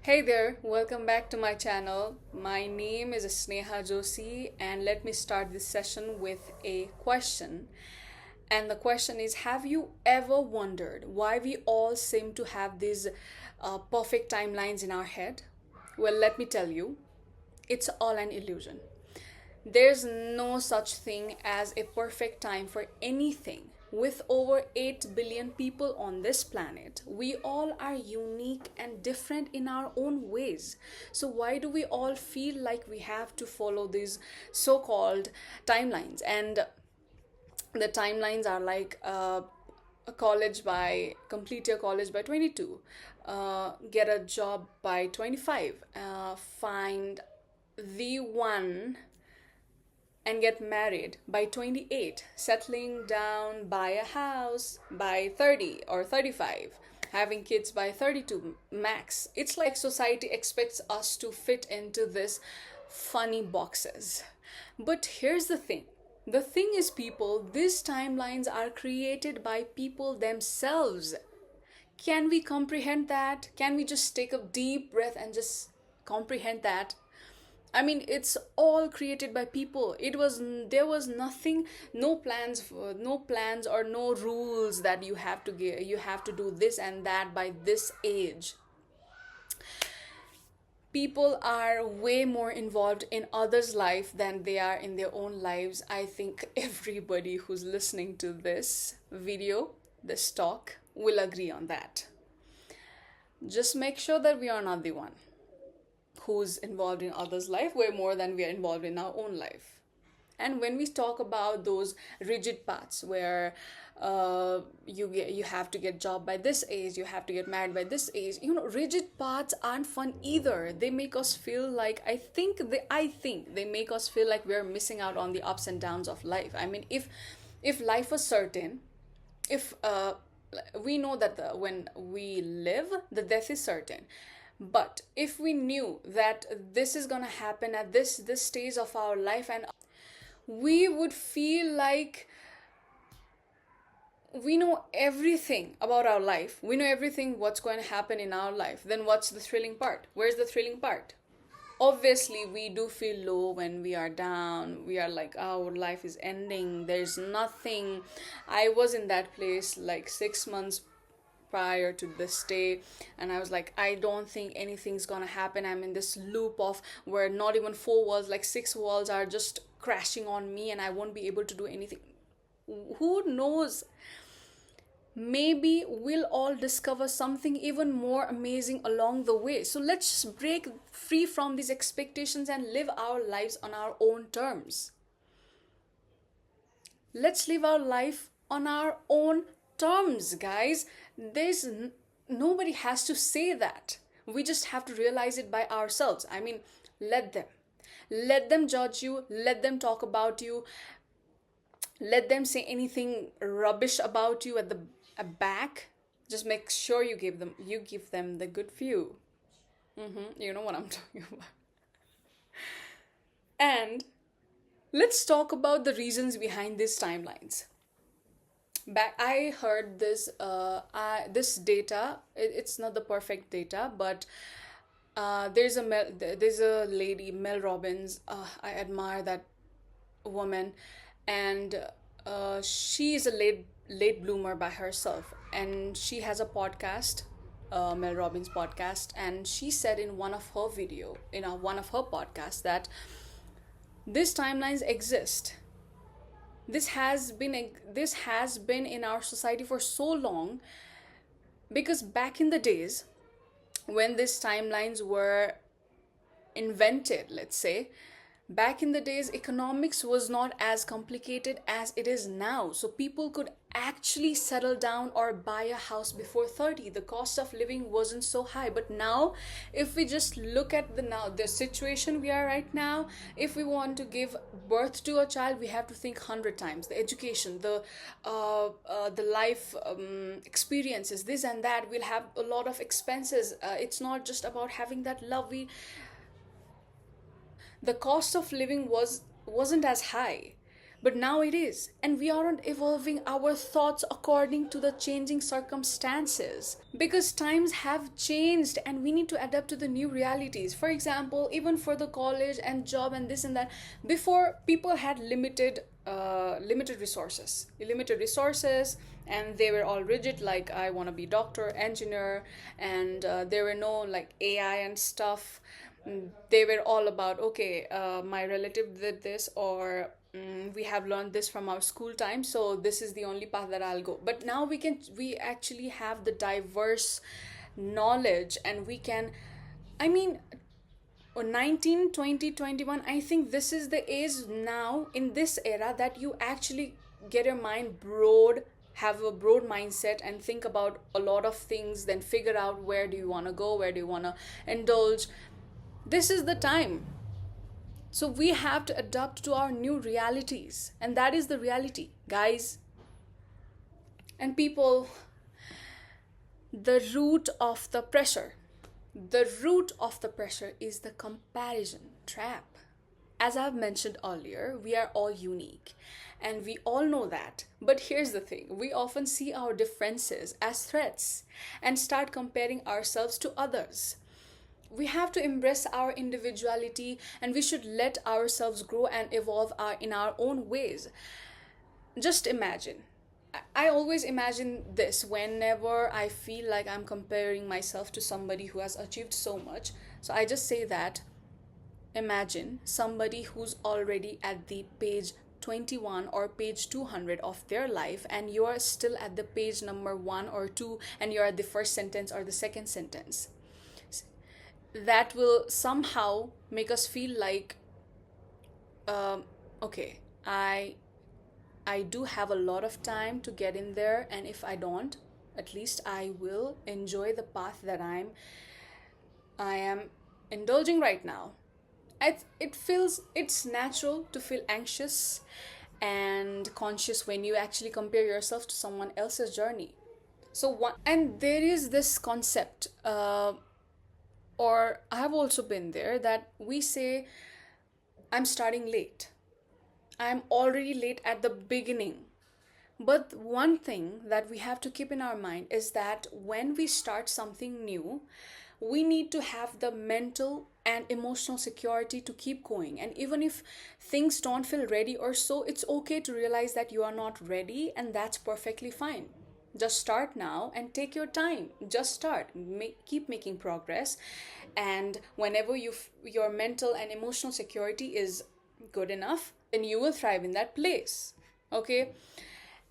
Hey there, welcome back to my channel. My name is Sneha Joshi, and let me start this session with a question. And the question is: have you ever wondered why we all seem to have these perfect timelines in our head? Well, let me tell you, it's all an illusion. There's no such thing as a perfect time for anything. With over 8 billion people on this planet, we all are unique and different in our own ways. So, why do we all feel like we have to follow these so called timelines? And the timelines are like a college by complete your college by 22, get a job by 25, find the one and get married by 28, settling down, buy a house by 30 or 35, having kids by 32 max. It's like society expects us to fit into this funny boxes. But here's the thing. The thing is, people, these timelines are created by people themselves. Can we comprehend that? Can we just take a deep breath and just comprehend that? I mean, it's all created by people. There was nothing, no plans or no rules that you have to do this and that by this age. People are way more involved in others' life than they are in their own lives. I think everybody who's listening to this video, this talk, will agree on that. Just make sure that we are not the one who's involved in others' life way more than we are involved in our own life. And when we talk about those rigid paths where you have to get job by this age, you have to get married by this age, rigid paths aren't fun either. They make us feel like I think they make us feel like we're missing out on the ups and downs of life. I mean, if life was certain, if we know that when we live, the death is certain. But if we knew that this is gonna happen at this stage of our life, and we would feel like we know everything about our life, we know everything what's going to happen in our life, then what's the thrilling part? Where's the thrilling part? Obviously, we do feel low when we are down. We are like, oh, our life is ending, there's nothing. I was in that place like 6 months prior to this day, and I was like, I don't think anything's gonna happen. I'm in this loop of where not even four walls, like six walls are just crashing on me, and I won't be able to do anything. Who knows, maybe we'll all discover something even more amazing along the way. So let's just break free from these expectations and live our lives on our own terms. Let's live our life on our own terms, guys. Nobody has to say that. We just have to realize it by ourselves. I mean, let them. Let them judge you, let them talk about you, let them say anything rubbish about you at the back. Just make sure you give them the good view. You know what I'm talking about. And let's talk about the reasons behind these timelines. Back, I heard this data. It's not the perfect data, but there's a lady, Mel Robbins. I admire that woman, and she is a late bloomer by herself, and she has a podcast, Mel Robbins podcast, and she said in one of her podcasts, that these timelines exist. This has been in our society for so long, because back in the days when these timelines were invented, let's say, back in the days, economics was not as complicated as it is now. So people could actually settle down or buy a house before 30. The cost of living wasn't so high. But now, if we just look at the situation we are right now, if we want to give birth to a child, we have to think 100 times. The education, the life experiences, this and that, we'll have a lot of expenses. It's not just about having that lovely. The cost of living wasn't as high. But now it is, and we aren't evolving our thoughts according to the changing circumstances because times have changed and we need to adapt to the new realities. For example, even for the college and job and this and that, before people had limited resources, and they were all rigid, like I want to be doctor, engineer, and there were no like AI and stuff. They were all about, okay, my relative did this, or we have learned this from our school time, so this is the only path that I'll go. But now we actually have the diverse knowledge, and we can, I mean, 19, 20, 21, I think this is the age now in this era that you actually get your mind broad, have a broad mindset, and think about a lot of things, then figure out where do you want to go, where do you want to indulge. This is the time. So we have to adapt to our new realities, and that is the reality, guys. And people, the root of the pressure the root of the pressure is the comparison trap. As I've mentioned earlier, we are all unique, and we all know that. But here's the thing, we often see our differences as threats and start comparing ourselves to others. We have to embrace our individuality, and we should let ourselves grow and evolve in our own ways. Just imagine. I always imagine this whenever I feel like I'm comparing myself to somebody who has achieved so much. So I just say that imagine somebody who's already at the page 21 or page 200 of their life, and you're still at the page number 1 or 2, and you're at the first sentence or the second sentence. That will somehow make us feel like, okay, I do have a lot of time to get in there, and if I don't, at least I will enjoy the path that I am indulging right now. It's natural to feel anxious and conscious when you actually compare yourself to someone else's journey. So one, and there is this concept, or I have also been there, that we say, I'm starting late. I'm already late at the beginning. But one thing that we have to keep in our mind is that when we start something new, we need to have the mental and emotional security to keep going. And even if things don't feel ready or so, it's okay to realize that you are not ready, and that's perfectly fine. Just start now and take your time. Just start. Keep making progress. And whenever your mental and emotional security is good enough, then you will thrive in that place. Okay?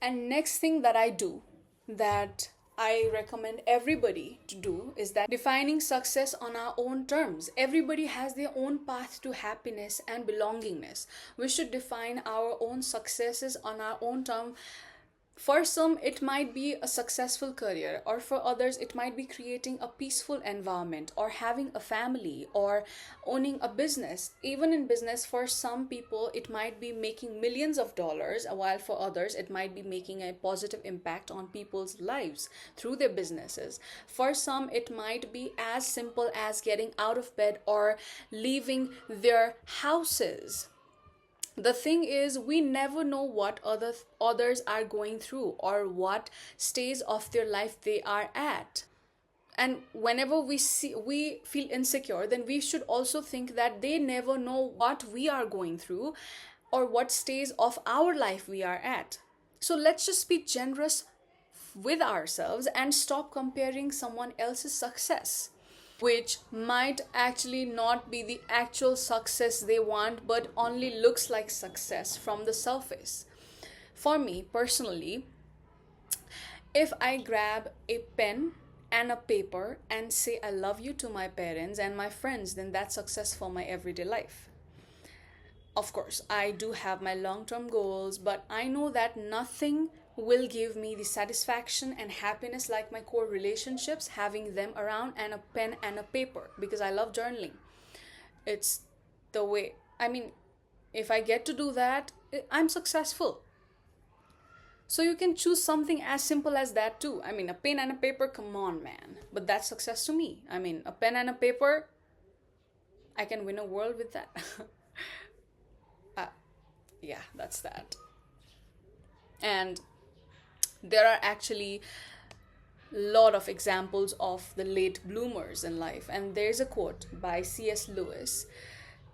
And next thing that I do, that I recommend everybody to do, is that defining success on our own terms. Everybody has their own path to happiness and belongingness. We should define our own successes on our own term. For some, it might be a successful career, or for others, it might be creating a peaceful environment, or having a family, or owning a business. Even in business, for some people, it might be making millions of dollars, while for others, it might be making a positive impact on people's lives through their businesses. For some, it might be as simple as getting out of bed or leaving their houses. The thing is, we never know what others are going through, or what stage of their life they are at. And whenever we feel insecure, then we should also think that they never know what we are going through, or what stage of our life we are at. So let's just be generous with ourselves and stop comparing someone else's success, which might actually not be the actual success they want, but only looks like success from the surface. For me personally, if I grab a pen and a paper and say I love you to my parents and my friends, then that's success for my everyday life. Of course, I do have my long term goals, but I know that nothing will give me the satisfaction and happiness like my core relationships, having them around, and a pen and a paper, because I love journaling. It's the way, I mean, if I get to do that, I'm successful. So you can choose something as simple as that too. I mean, a pen and a paper, come on, man. But that's success to me. I mean, a pen and a paper, I can win a world with that. uh, Yeah, that's that. And there are actually a lot of examples of the late bloomers in life. And there's a quote by C.S. Lewis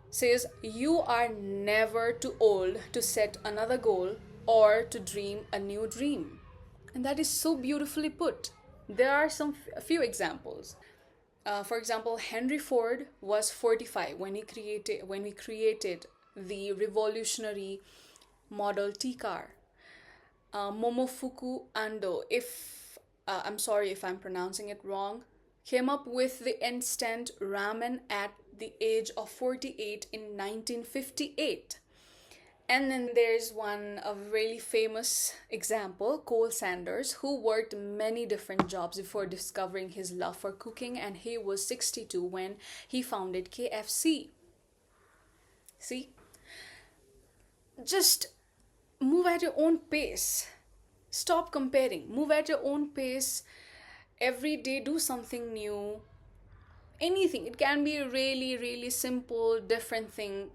says, "You are never too old to set another goal or to dream a new dream." And that is so beautifully put. There are a few examples. For example, Henry Ford was 45 when he created the revolutionary Model T car. Momofuku Ando, if I'm sorry if I'm pronouncing it wrong, came up with the instant ramen at the age of 48 in 1958. And then there's a really famous example, Cole Sanders, who worked many different jobs before discovering his love for cooking, and he was 62 when he founded KFC. See, just move at your own pace. Stop comparing. Move at your own pace. Every day, do something new. Anything. It can be a really, really simple, different thing.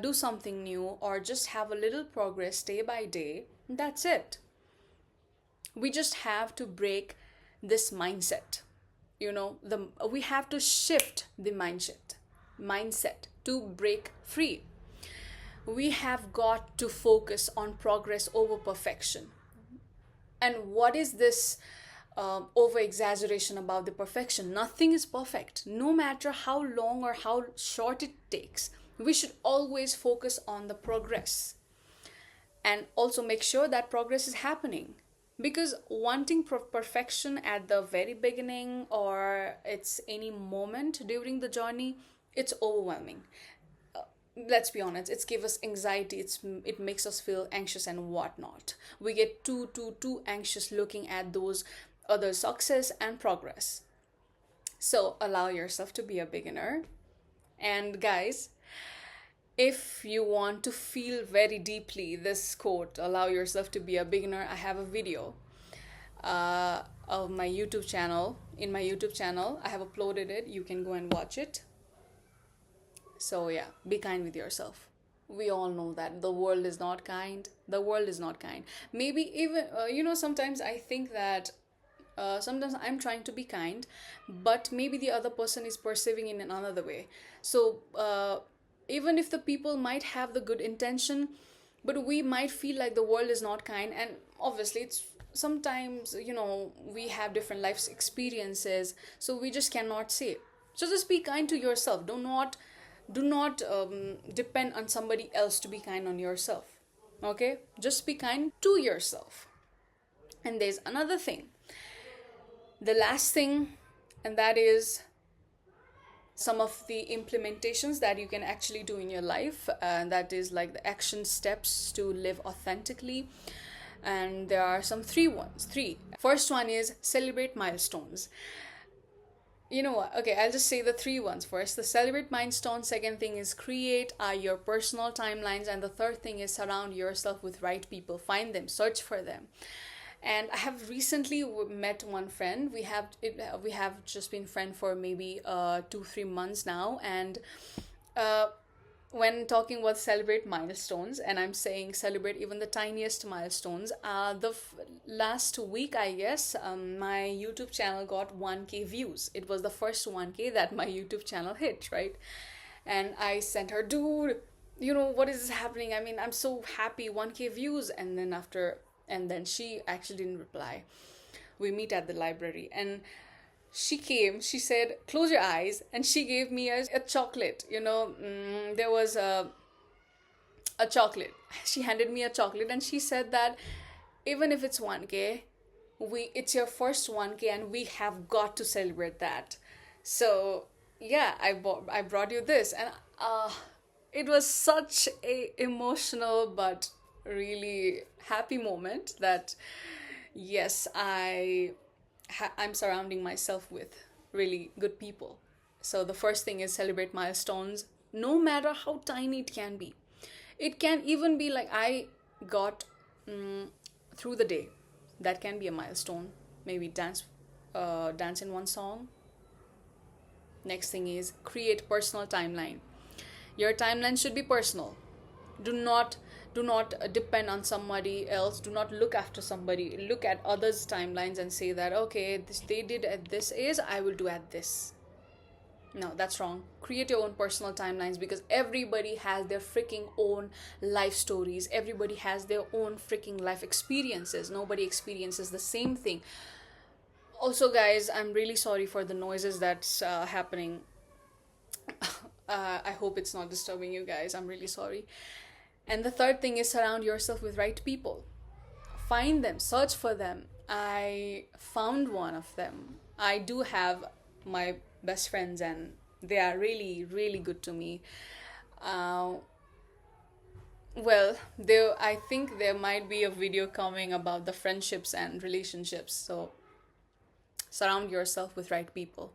Do something new, or just have a little progress day by day. That's it. We just have to break this mindset. We have to shift the mindset to break free. We have got to focus on progress over perfection. And what is this over exaggeration about the perfection? Nothing is perfect, no matter how long or how short it takes. We should always focus on the progress and also make sure that progress is happening. Because wanting perfection at the very beginning or it's any moment during the journey, it's overwhelming. Let's be honest, it's give us anxiety, it makes us feel anxious and whatnot. We get too anxious looking at those other success and progress. So allow yourself to be a beginner. And guys, if you want to feel very deeply this quote, allow yourself to be a beginner, I have a video of my YouTube channel. In my YouTube channel, I have uploaded it. You can go and watch it. So yeah, be kind with yourself. We all know that the world is not kind. The world is not kind. Maybe even, sometimes I think that sometimes I'm trying to be kind, but maybe the other person is perceiving in another way. So even if the people might have the good intention, but we might feel like the world is not kind. And obviously it's sometimes, we have different life experiences, so we just cannot say. So just be kind to yourself. Do not depend on somebody else to be kind on yourself. Okay, just be kind to yourself. And there's another thing, the last thing, and that is some of the implementations that you can actually do in your life, and that is like the action steps to live authentically. And there are some three. First one is celebrate milestones. You know what? Okay, I'll just say the three ones first. The celebrate milestone. Second thing is create your personal timelines. And the third thing is surround yourself with right people. Find them, search for them. And I have recently met one friend. We have just been friends for maybe 2-3 months now. And when talking about celebrate milestones, and I'm saying celebrate even the tiniest milestones, last week, I guess, my YouTube channel got 1K views. It was the first 1K that my YouTube channel hit, right? And I sent her, dude, what is happening? I mean, I'm so happy, 1K views. And then she actually didn't reply. We meet at the library, and she said, close your eyes, and she gave me a chocolate. There was a chocolate. She handed me a chocolate, and she said that even if it's 1K, it's your first 1K, and we have got to celebrate that. So yeah, I brought you this, and it was such a emotional but really happy moment that yes, I'm surrounding myself with really good people. So the first thing is celebrate milestones, no matter how tiny it can be. It can even be like I got through the day. That can be a milestone. Maybe dance in one song. Next thing is create personal timeline. Your timeline should be personal. Do not Do not depend on somebody else. Do not look after somebody. Look at others' timelines and say that, okay, this they did at this age, I will do at this. No, that's wrong. Create your own personal timelines, because everybody has their freaking own life stories. Everybody has their own freaking life experiences. Nobody experiences the same thing. Also, guys, I'm really sorry for the noises that's happening. I hope it's not disturbing you guys. I'm really sorry. And the third thing is surround yourself with right people. Find them, search for them. I found one of them. I do have my best friends, and they are really, really good to me. Uh, well, there, I think there might be a video coming about the friendships and relationships. So surround yourself with right people.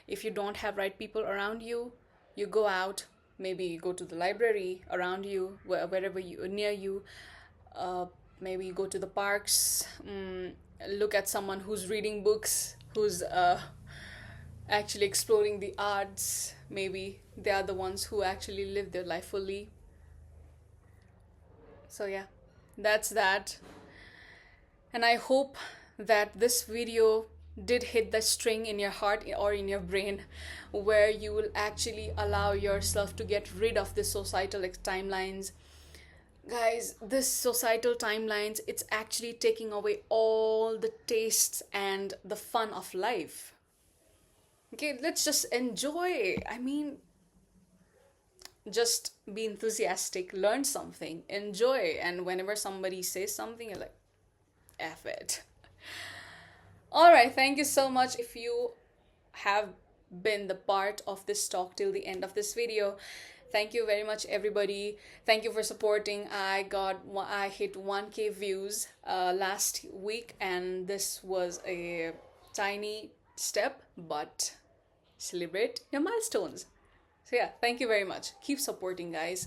If you don't have right people around you, you go out, maybe go to the library around you, wherever you near you. uh, Maybe go to the parks, look at someone who's reading books, who's actually exploring the arts. Maybe they are the ones who actually live their life fully. So yeah, that's that. And I hope that this video did hit the string in your heart or in your brain, where you will actually allow yourself to get rid of the societal timelines. Guys, this societal timelines, it's actually taking away all the tastes and the fun of life. Okay, let's just enjoy. I mean, just be enthusiastic, learn something, enjoy. And whenever somebody says something, you're like, F it. All right, thank you so much. If you have been the part of this talk till the end of this video, thank you very much, everybody. Thank you for supporting. I hit 1K views last week, and this was a tiny step, but celebrate your milestones. So yeah, thank you very much. Keep supporting, guys.